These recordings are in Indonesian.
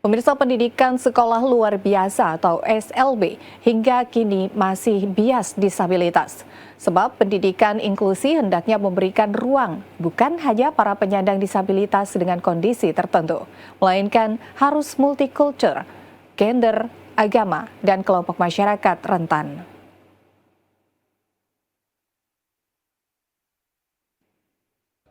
Pemirsa, pendidikan sekolah luar biasa atau SLB hingga kini masih bias disabilitas. Sebab pendidikan inklusi hendaknya memberikan ruang bukan hanya para penyandang disabilitas dengan kondisi tertentu, melainkan harus multicultural, gender, agama, dan kelompok masyarakat rentan.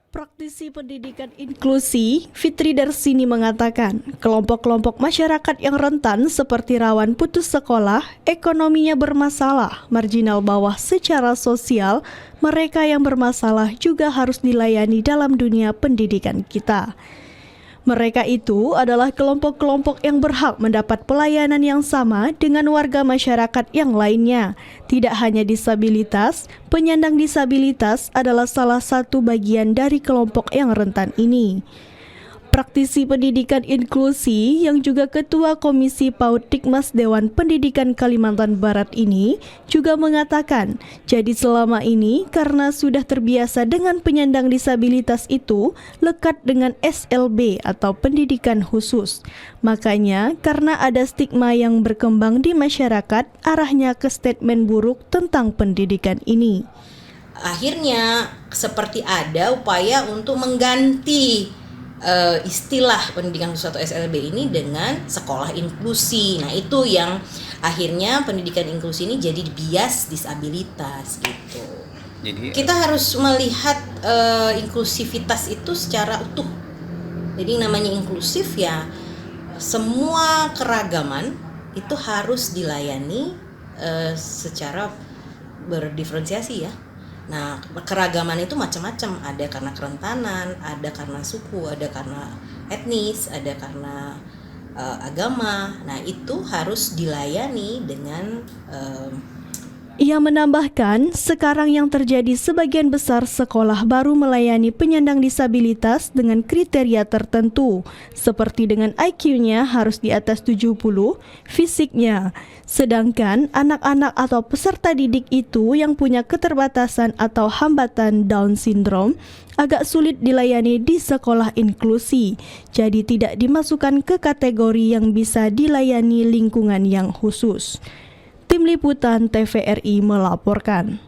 Praktisi pendidikan inklusi, Fitri Darsini mengatakan, kelompok-kelompok masyarakat yang rentan seperti rawan putus sekolah, ekonominya bermasalah, marginal bawah secara sosial, mereka yang bermasalah juga harus dilayani dalam dunia pendidikan kita. Mereka itu adalah kelompok-kelompok yang berhak mendapat pelayanan yang sama dengan warga masyarakat yang lainnya. Tidak hanya disabilitas, penyandang disabilitas adalah salah satu bagian dari kelompok yang rentan ini. Praktisi pendidikan inklusi yang juga Ketua Komisi PAUD Dikmas Dewan Pendidikan Kalimantan Barat ini juga mengatakan, jadi selama ini karena sudah terbiasa dengan penyandang disabilitas itu lekat dengan SLB atau pendidikan khusus. Makanya karena ada stigma yang berkembang di masyarakat, arahnya ke statement buruk tentang pendidikan ini. Akhirnya seperti ada upaya untuk mengganti istilah pendidikan khusus atau SLB ini dengan sekolah inklusi. Nah, itu yang akhirnya pendidikan inklusi ini jadi bias disabilitas gitu. Jadi kita harus melihat inklusivitas itu secara utuh. Jadi namanya inklusif ya, semua keragaman itu harus dilayani secara berdiferensiasi ya. Nah, keragaman itu macam-macam, ada karena kerentanan, ada karena suku, ada karena etnis, ada karena agama. Nah, itu harus dilayani dengan Ia menambahkan, sekarang yang terjadi sebagian besar sekolah baru melayani penyandang disabilitas dengan kriteria tertentu, seperti dengan IQ-nya harus di atas 70, fisiknya. Sedangkan anak-anak atau peserta didik itu yang punya keterbatasan atau hambatan Down syndrome agak sulit dilayani di sekolah inklusi, jadi tidak dimasukkan ke kategori yang bisa dilayani lingkungan yang khusus. Tim Liputan TVRI melaporkan.